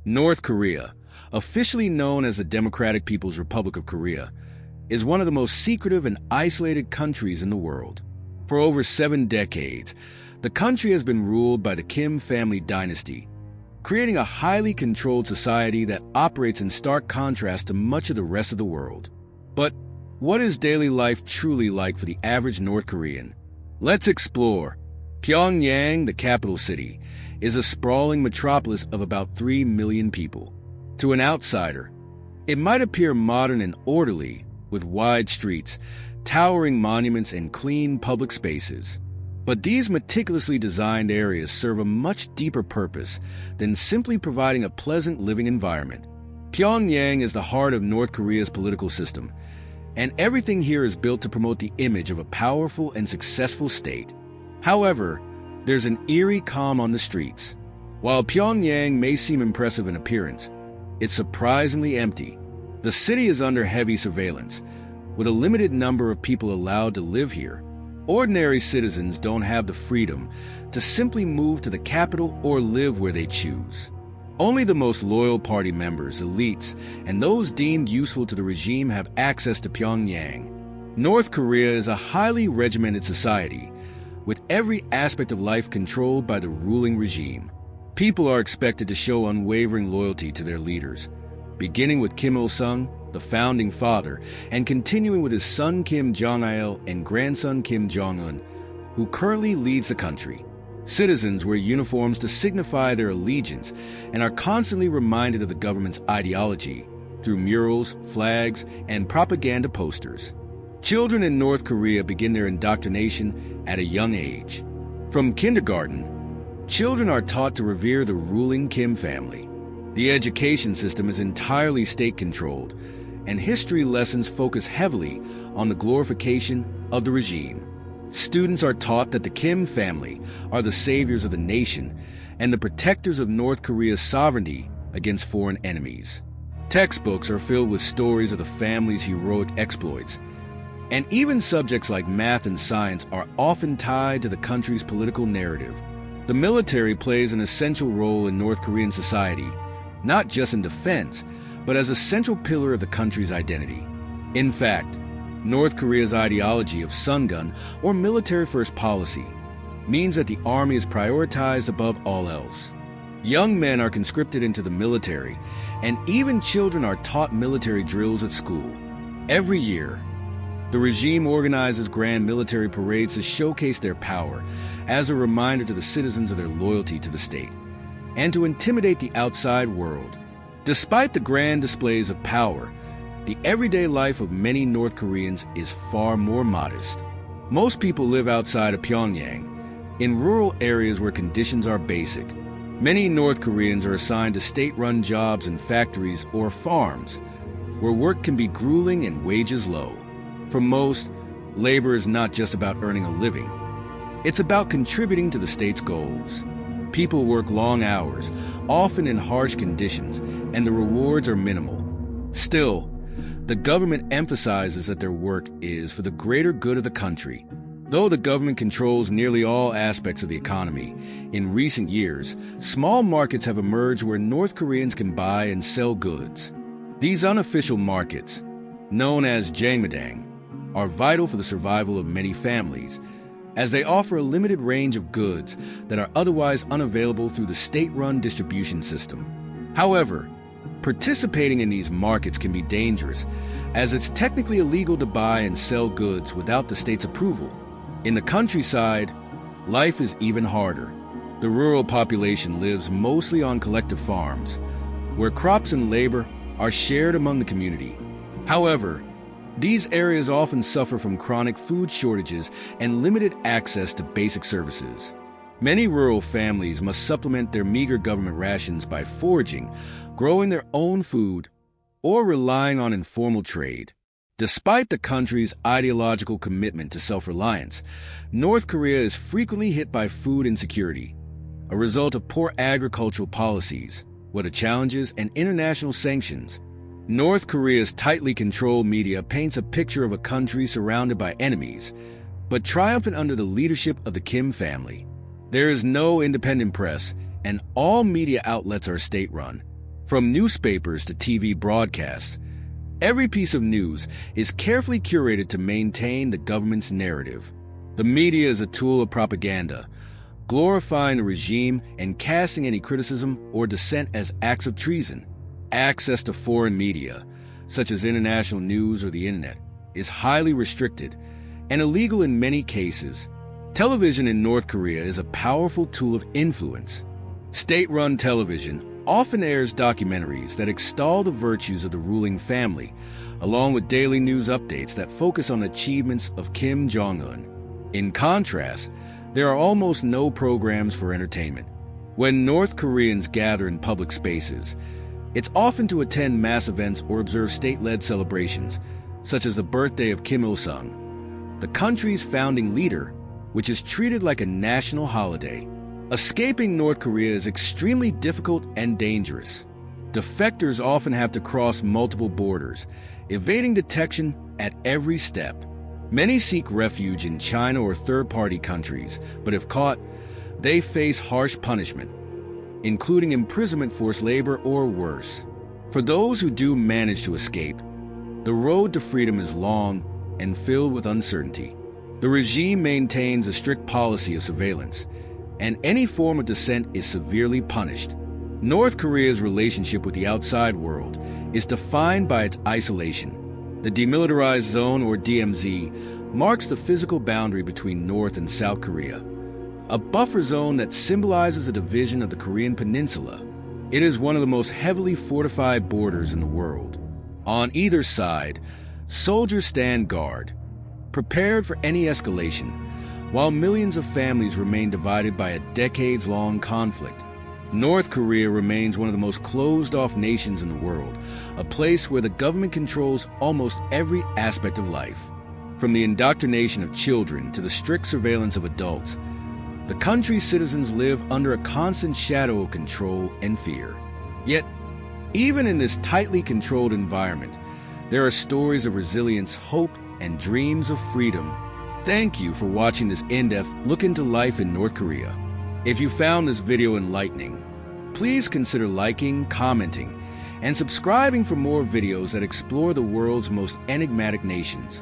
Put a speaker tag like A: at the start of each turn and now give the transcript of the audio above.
A: North Korea, officially known as the Democratic People's Republic of Korea, is one of the most secretive and isolated countries in the world. For over 7 decades, the country has been ruled by the Kim family dynasty, creating a highly controlled society that operates in stark contrast to much of the rest of the world. But what is daily life truly like for the average North Korean? Let's explore. Pyongyang, the capital city, is a sprawling metropolis of about 3 million people. To an outsider, it might appear modern and orderly, with wide streets, towering monuments, and clean public spaces. But these meticulously designed areas serve a much deeper purpose than simply providing a pleasant living environment. Pyongyang is the heart of North Korea's political system, and everything here is built to promote the image of a powerful and successful state. However, there's an eerie calm on the streets. While Pyongyang may seem impressive in appearance, it's surprisingly empty. The city is under heavy surveillance, with a limited number of people allowed to live here. Ordinary citizens don't have the freedom to simply move to the capital or live where they choose. Only the most loyal party members, elites, and those deemed useful to the regime have access to Pyongyang. North Korea is a highly regimented society, with every aspect of life controlled by the ruling regime. People are expected to show unwavering loyalty to their leaders, beginning with Kim Il-sung, the founding father, and continuing with his son Kim Jong-il and grandson Kim Jong-un, who currently leads the country. Citizens wear uniforms to signify their allegiance and are constantly reminded of the government's ideology through murals, flags, and propaganda posters. Children in North Korea begin their indoctrination at a young age. From kindergarten, children are taught to revere the ruling Kim family. The education system is entirely state-controlled, and history lessons focus heavily on the glorification of the regime. Students are taught that the Kim family are the saviors of the nation and the protectors of North Korea's sovereignty against foreign enemies. Textbooks are filled with stories of the family's heroic exploits, and even subjects like math and science are often tied to the country's political narrative. The military plays an essential role in North Korean society, not just in defense, but as a central pillar of the country's identity. In fact, North Korea's ideology of Sungun, or military-first policy, means that the army is prioritized above all else. Young men are conscripted into the military, and even children are taught military drills at school. Every year, the regime organizes grand military parades to showcase their power as a reminder to the citizens of their loyalty to the state, and to intimidate the outside world. Despite the grand displays of power, the everyday life of many North Koreans is far more modest. Most people live outside of Pyongyang, in rural areas where conditions are basic. Many North Koreans are assigned to state-run jobs in factories or farms, where work can be grueling and wages low. For most, labor is not just about earning a living. It's about contributing to the state's goals. People work long hours, often in harsh conditions, and the rewards are minimal. Still, the government emphasizes that their work is for the greater good of the country. Though the government controls nearly all aspects of the economy, in recent years, small markets have emerged where North Koreans can buy and sell goods. These unofficial markets, known as Jangmadang, are vital for the survival of many families, as they offer a limited range of goods that are otherwise unavailable through the state-run distribution system. However, participating in these markets can be dangerous, as it's technically illegal to buy and sell goods without the state's approval. In the countryside, life is even harder. The rural population lives mostly on collective farms, where crops and labor are shared among the community. However, these areas often suffer from chronic food shortages and limited access to basic services. Many rural families must supplement their meager government rations by foraging, growing their own food, or relying on informal trade. Despite the country's ideological commitment to self-reliance, North Korea is frequently hit by food insecurity, a result of poor agricultural policies, weather challenges, and international sanctions. North Korea's tightly controlled media paints a picture of a country surrounded by enemies, but triumphant under the leadership of the Kim family. There is no independent press, and all media outlets are state-run. From newspapers to TV broadcasts, every piece of news is carefully curated to maintain the government's narrative. The media is a tool of propaganda, glorifying the regime and casting any criticism or dissent as acts of treason. Access to foreign media, such as international news or the internet, is highly restricted and illegal in many cases. Television in North Korea is a powerful tool of influence. State-run television often airs documentaries that extol the virtues of the ruling family, along with daily news updates that focus on the achievements of Kim Jong-un. In contrast, there are almost no programs for entertainment. When North Koreans gather in public spaces, it's often to attend mass events or observe state-led celebrations, such as the birthday of Kim Il-sung, the country's founding leader, which is treated like a national holiday. Escaping North Korea is extremely difficult and dangerous. Defectors often have to cross multiple borders, evading detection at every step. Many seek refuge in China or third-party countries, but if caught, they face harsh punishment, including imprisonment, forced labor, or worse. For those who do manage to escape, the road to freedom is long and filled with uncertainty. The regime maintains a strict policy of surveillance, and any form of dissent is severely punished. North Korea's relationship with the outside world is defined by its isolation. The Demilitarized Zone, or DMZ, marks the physical boundary between North and South Korea, a buffer zone that symbolizes a division of the Korean peninsula. It is one of the most heavily fortified borders in the world. On either side, soldiers stand guard, prepared for any escalation, while millions of families remain divided by a decades-long conflict. North Korea remains one of the most closed-off nations in the world, a place where the government controls almost every aspect of life. From the indoctrination of children to the strict surveillance of adults, the country's citizens live under a constant shadow of control and fear. Yet, even in this tightly controlled environment, there are stories of resilience, hope, and dreams of freedom. Thank you for watching this in-depth look into life in North Korea. If you found this video enlightening, please consider liking, commenting, and subscribing for more videos that explore the world's most enigmatic nations.